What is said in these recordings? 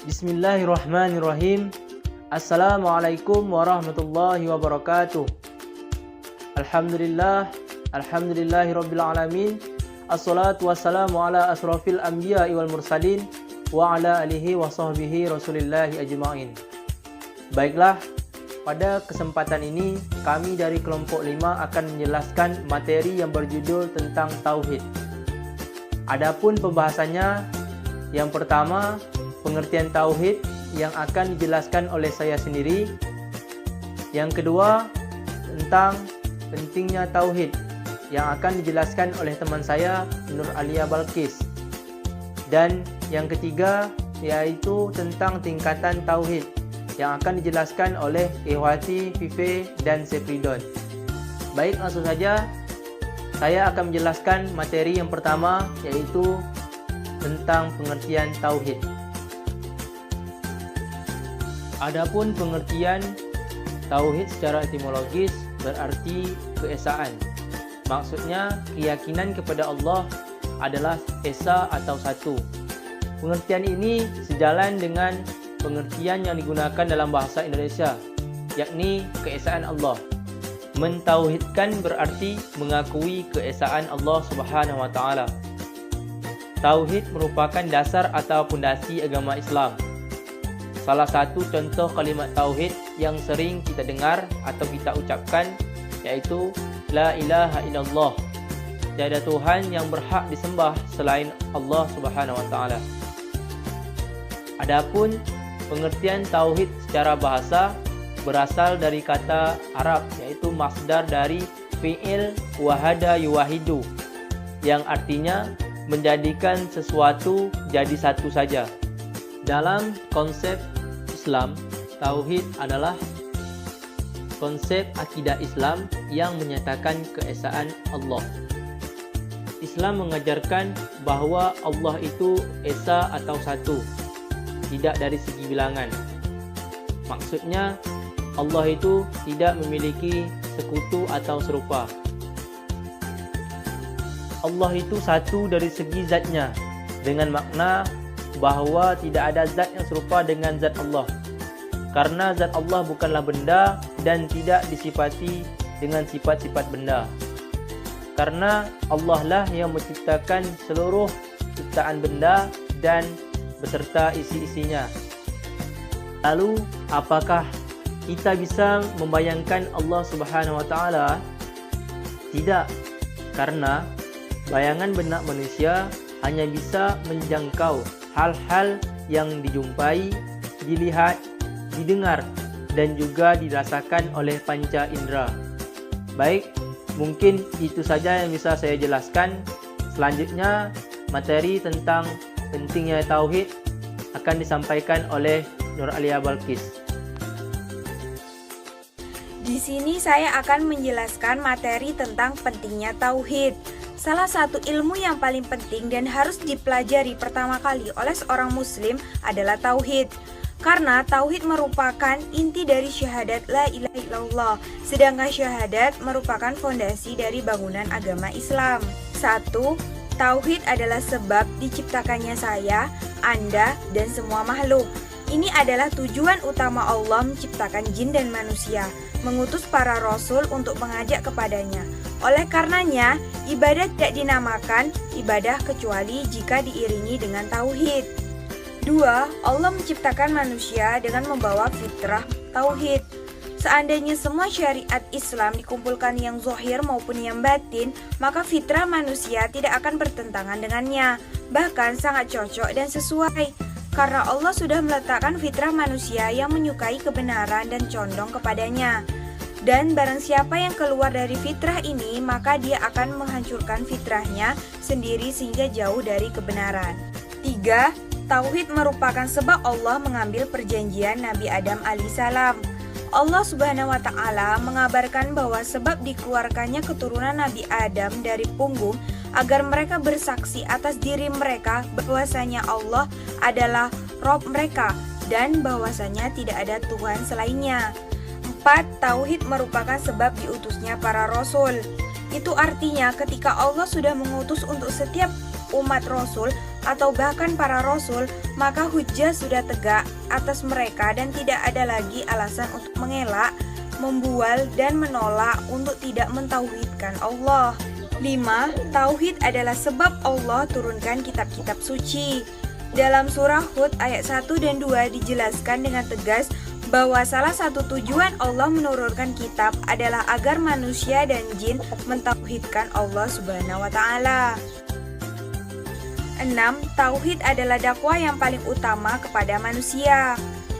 Bismillahirrahmanirrahim. Assalamualaikum warahmatullahi wabarakatuh. Alhamdulillahirabbil alamin. Assalatu wassalamu ala asrofil anbiya'i wal mursalin wa ala alihi wa sahbihi rasulillahi ajma'in. Baiklah, pada kesempatan ini kami dari kelompok 5 akan menjelaskan materi yang berjudul tentang tauhid. Adapun pembahasannya, yang pertama, pengertian tauhid yang akan dijelaskan oleh saya sendiri. Yang kedua, tentang pentingnya tauhid yang akan dijelaskan oleh teman saya, Nur Alia Balkis. Dan yang ketiga, yaitu tentang tingkatan tauhid yang akan dijelaskan oleh Ikhwati, Fife, dan Sepridon. Baik, langsung saja saya akan menjelaskan materi yang pertama, yaitu tentang pengertian tauhid. Adapun pengertian tauhid secara etimologis berarti keesaan. Maksudnya keyakinan kepada Allah adalah esa atau satu. Pengertian ini sejalan dengan pengertian yang digunakan dalam bahasa Indonesia, yakni keesaan Allah. Mentauhidkan berarti mengakui keesaan Allah Subhanahu wa taala. Tauhid merupakan dasar atau pondasi agama Islam. Salah satu contoh kalimat tauhid yang sering kita dengar atau kita ucapkan yaitu La ilaha illallah. Tiada Tuhan yang berhak disembah selain Allah Subhanahu wa taala. Adapun pengertian tauhid secara bahasa berasal dari kata Arab, yaitu masdar dari fi'il wahada yuwahidu, yang artinya menjadikan sesuatu jadi satu saja. Dalam konsep Islam, tauhid adalah konsep akidah Islam yang menyatakan keesaan Allah. Islam mengajarkan bahwa Allah itu esa atau satu, tidak dari segi bilangan. Maksudnya, Allah itu tidak memiliki sekutu atau serupa. Allah itu satu dari segi zatnya, dengan makna bahwa tidak ada zat yang serupa dengan zat Allah. Karena zat Allah bukanlah benda dan tidak disifati dengan sifat-sifat benda. Karena Allah lah yang menciptakan seluruh ciptaan benda dan beserta isi-isinya. Lalu, apakah kita bisa membayangkan Allah Subhanahu wa taala? Tidak, karena bayangan benak manusia hanya bisa menjangkau hal-hal yang dijumpai, dilihat, didengar, dan juga dirasakan oleh panca indera. Baik, mungkin itu saja yang bisa saya jelaskan. Selanjutnya, materi tentang pentingnya tauhid akan disampaikan oleh Nur Alia Balkis. Di sini saya akan menjelaskan materi tentang pentingnya tauhid. Salah satu ilmu yang paling penting dan harus dipelajari pertama kali oleh seorang muslim adalah tauhid. Karena tauhid merupakan inti dari syahadat la ilaha illallah, sedangkan syahadat merupakan fondasi dari bangunan agama Islam. 1. Tauhid adalah sebab diciptakannya saya, Anda, dan semua makhluk. Ini adalah tujuan utama Allah menciptakan jin dan manusia, mengutus para rasul untuk mengajak kepadanya. Oleh karenanya, ibadah tidak dinamakan ibadah kecuali jika diiringi dengan tauhid. 2. Allah menciptakan manusia dengan membawa fitrah tauhid. Seandainya semua syariat Islam dikumpulkan yang zahir maupun yang batin, maka fitrah manusia tidak akan bertentangan dengannya, bahkan sangat cocok dan sesuai. Karena Allah sudah meletakkan fitrah manusia yang menyukai kebenaran dan condong kepadanya. Dan barang siapa yang keluar dari fitrah ini, maka dia akan menghancurkan fitrahnya sendiri sehingga jauh dari kebenaran. 3. Tauhid merupakan sebab Allah mengambil perjanjian Nabi Adam alaihissalam. Allah Subhanahu wa taala mengabarkan bahwa sebab dikeluarkannya keturunan Nabi Adam dari punggung agar mereka bersaksi atas diri mereka bahwasanya Allah adalah Rabb mereka dan bahwasanya tidak ada Tuhan selainnya. 4. Tauhid merupakan sebab diutusnya para rasul. Itu artinya ketika Allah sudah mengutus untuk setiap umat rasul, atau bahkan para rasul, maka hujjah sudah tegak atas mereka dan tidak ada lagi alasan untuk mengelak, membual, dan menolak untuk tidak mentauhidkan Allah. 5. Tauhid adalah sebab Allah turunkan kitab-kitab suci. Dalam surah Hud ayat 1 dan 2 dijelaskan dengan tegas bahwa salah satu tujuan Allah menurunkan kitab adalah agar manusia dan jin mentauhidkan Allah Subhanahu wa taala. 6. Tauhid adalah dakwah yang paling utama kepada manusia.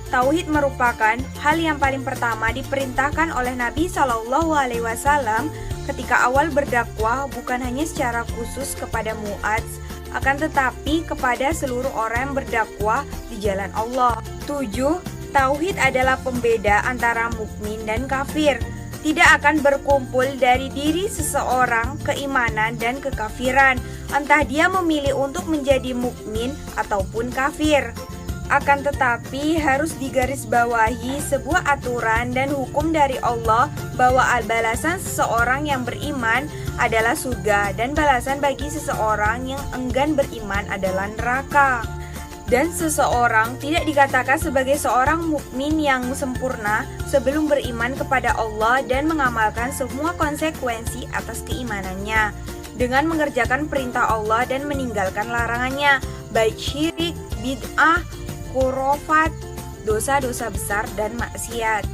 Tauhid merupakan hal yang paling pertama diperintahkan oleh Nabi Shallallahu Alaihi Wasallam ketika awal berdakwah, bukan hanya secara khusus kepada Mu'adz, akan tetapi kepada seluruh orang yang berdakwah di jalan Allah. 7. Tauhid adalah pembeda antara mukmin dan kafir. Tidak akan berkumpul dari diri seseorang keimanan dan kekafiran, entah dia memilih untuk menjadi mukmin ataupun kafir. Akan tetapi harus digarisbawahi sebuah aturan dan hukum dari Allah bahwa balasan seseorang yang beriman adalah surga dan balasan bagi seseorang yang enggan beriman adalah neraka. Dan seseorang tidak dikatakan sebagai seorang mukmin yang sempurna sebelum beriman kepada Allah dan mengamalkan semua konsekuensi atas keimanannya dengan mengerjakan perintah Allah dan meninggalkan larangannya, baik syirik, bid'ah, khurafat, dosa-dosa besar dan maksiat.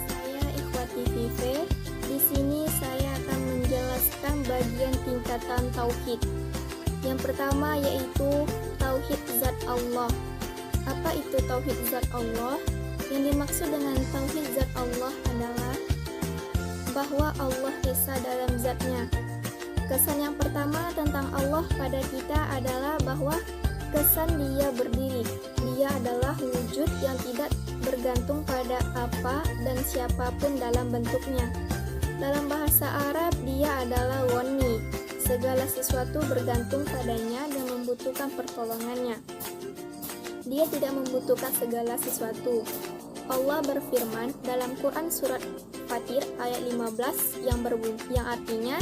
Saya Ikhwati Vive. Di sini saya akan menjelaskan bagian tingkatan tauhid. Yang pertama yaitu tauhid zat Allah. Apa itu tauhid zat Allah? Yang dimaksud dengan tauhid zat Allah adalah bahwa Allah esa dalam zatnya. Kesan yang pertama tentang Allah pada kita adalah bahwa kesan dia berdiri. Dia adalah wujud yang tidak bergantung pada apa dan siapapun dalam bentuknya. Dalam bahasa Arab dia adalah wani. Segala sesuatu bergantung padanya dan membutuhkan pertolongannya. Dia tidak membutuhkan segala sesuatu. Allah berfirman dalam Quran surat Fatir ayat 15 yang artinya,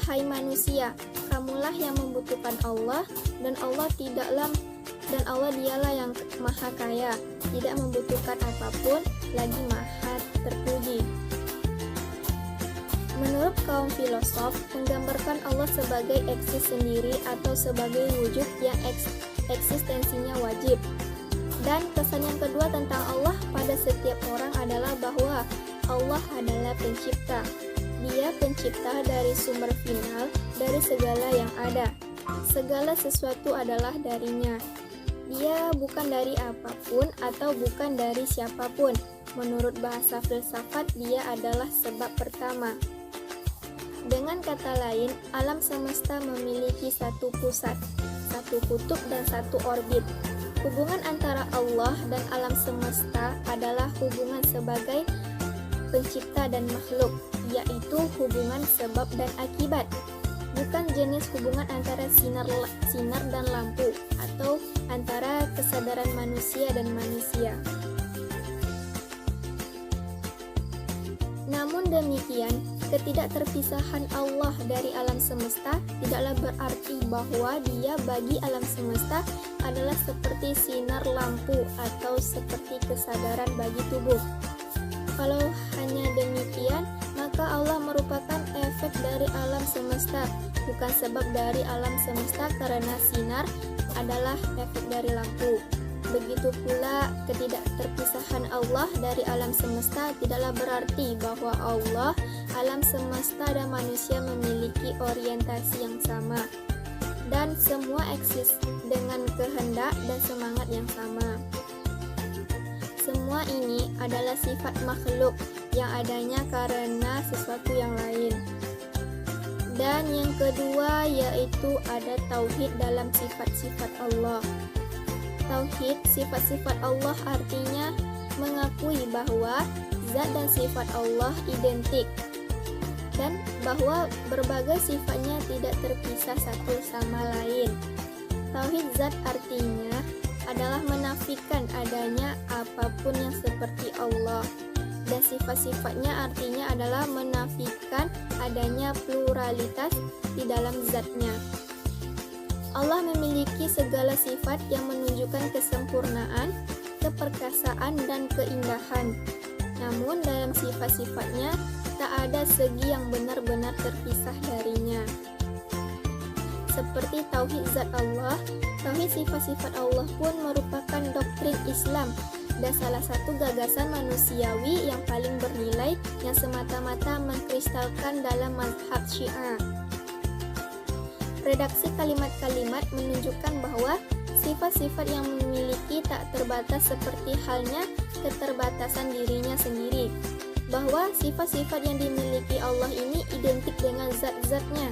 hai manusia, kamulah yang membutuhkan Allah dan Allah dialah yang maha kaya, tidak membutuhkan apapun, lagi maha terpuji. Menurut kaum filosof, menggambarkan Allah sebagai eksis sendiri atau sebagai wujud yang eksistensinya wajib. Dan kesan yang kedua tentang Allah pada setiap orang adalah bahwa Allah adalah pencipta. Dia pencipta dari sumber final, dari segala yang ada. Segala sesuatu adalah darinya. Dia bukan dari apapun atau bukan dari siapapun. Menurut bahasa filsafat, dia adalah sebab pertama. Dengan kata lain, alam semesta memiliki satu pusat, satu kutub dan satu orbit. Hubungan antara Allah dan alam semesta adalah hubungan sebagai pencipta dan makhluk, yaitu hubungan sebab dan akibat, bukan jenis hubungan antara sinar dan lampu atau antara kesadaran manusia dan manusia. Namun demikian, ketidakterpisahan Allah dari alam semesta tidaklah berarti bahwa dia bagi alam semesta adalah seperti sinar lampu atau seperti kesadaran bagi tubuh. Kalau hanya demikian, maka Allah merupakan efek dari alam semesta, bukan sebab dari alam semesta, karena sinar adalah efek dari lampu. Begitu pula ketidakterpisahan Allah dari alam semesta tidaklah berarti bahwa Allah, alam semesta dan manusia memiliki orientasi yang sama dan semua eksis dengan kehendak dan semangat yang sama. Semua ini adalah sifat makhluk yang adanya karena sesuatu yang lain. Dan yang kedua yaitu ada tauhid dalam sifat-sifat Allah. Tauhid sifat-sifat Allah artinya mengakui bahwa zat dan sifat Allah identik dan bahwa berbagai sifatnya tidak terpisah satu sama lain. Tauhid zat artinya adalah menafikan adanya apapun yang seperti Allah, dan sifat-sifatnya artinya adalah menafikan adanya pluralitas di dalam zatnya. Allah memiliki segala sifat yang menunjukkan kesempurnaan, keperkasaan, dan keindahan. Namun dalam sifat-sifatnya tak ada segi yang benar-benar terpisah darinya. Seperti tauhid zat Allah, tauhid sifat-sifat Allah pun merupakan doktrin Islam dan salah satu gagasan manusiawi yang paling bernilai yang semata-mata mengkristalkan dalam mazhab Syiah. Redaksi kalimat-kalimat menunjukkan bahwa sifat-sifat yang memiliki tak terbatas seperti halnya keterbatasan dirinya sendiri, bahwa sifat-sifat yang dimiliki Allah ini identik dengan zat-zatnya,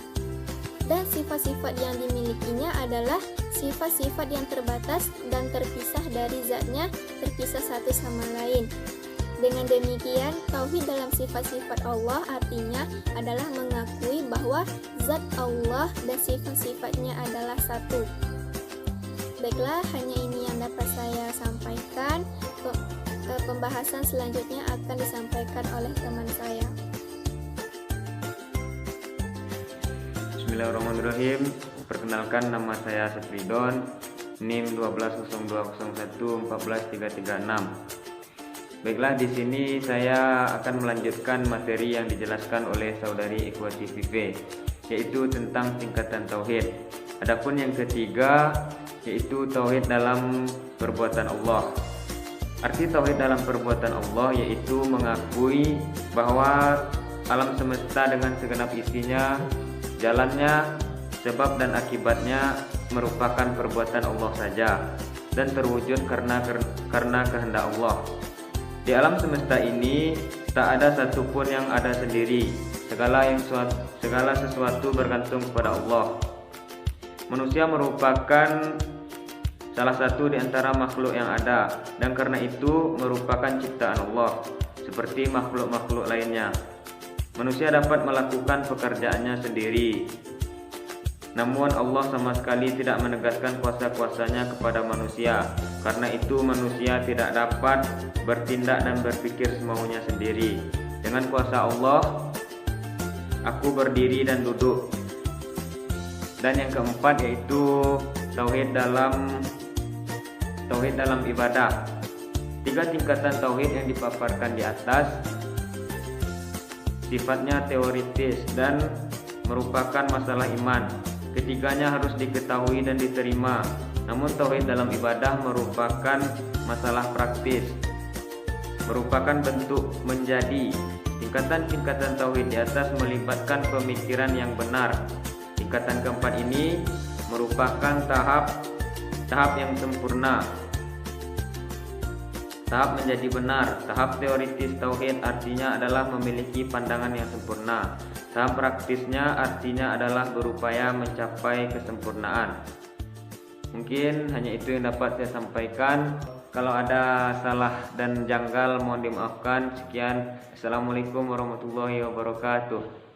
dan sifat-sifat yang dimilikinya adalah sifat-sifat yang terbatas dan terpisah dari zatnya, terpisah satu sama lain. Dengan demikian, tauhid dalam sifat-sifat Allah artinya adalah mengakui bahwa zat Allah dan sifat-sifatnya adalah satu. Baiklah, hanya ini yang dapat saya sampaikan. Pembahasan selanjutnya akan disampaikan oleh teman saya. Bismillahirrahmanirrahim. Perkenalkan, nama saya Safridon, NIM 120201143336. Baiklah, di sini saya akan melanjutkan materi yang dijelaskan oleh saudari Ikhwati Vive, yaitu tentang tingkatan tauhid. Adapun yang ketiga yaitu tauhid dalam perbuatan Allah. Arti tauhid dalam perbuatan Allah yaitu mengakui bahwa alam semesta dengan segenap isinya, jalannya, sebab dan akibatnya merupakan perbuatan Allah saja dan terwujud karena kehendak Allah. Di alam semesta ini tak ada satupun yang ada sendiri. Segala sesuatu bergantung kepada Allah. Manusia merupakan salah satu di antara makhluk yang ada, dan karena itu merupakan ciptaan Allah seperti makhluk-makhluk lainnya. Manusia dapat melakukan pekerjaannya sendiri. Namun Allah sama sekali tidak menegaskan kuasa-kuasanya kepada manusia. Karena itu manusia tidak dapat bertindak dan berpikir semaunya sendiri. Dengan kuasa Allah, aku berdiri dan duduk. Dan yang keempat yaitu tauhid dalam ibadah. 3 tingkatan tauhid yang dipaparkan di atas sifatnya teoritis dan merupakan masalah iman. Ketiganya harus diketahui dan diterima. Namun tauhid dalam ibadah merupakan masalah praktis, merupakan bentuk menjadi. Tingkatan-tingkatan tauhid di atas melibatkan pemikiran yang benar. Tingkatan keempat ini merupakan tahap yang sempurna. Tahap menjadi benar. Tahap teoritis tauhid artinya adalah memiliki pandangan yang sempurna. Tahap praktisnya artinya adalah berupaya mencapai kesempurnaan. Mungkin hanya itu yang dapat saya sampaikan. Kalau ada salah dan janggal mohon dimaafkan. Sekian. Assalamualaikum warahmatullahi wabarakatuh.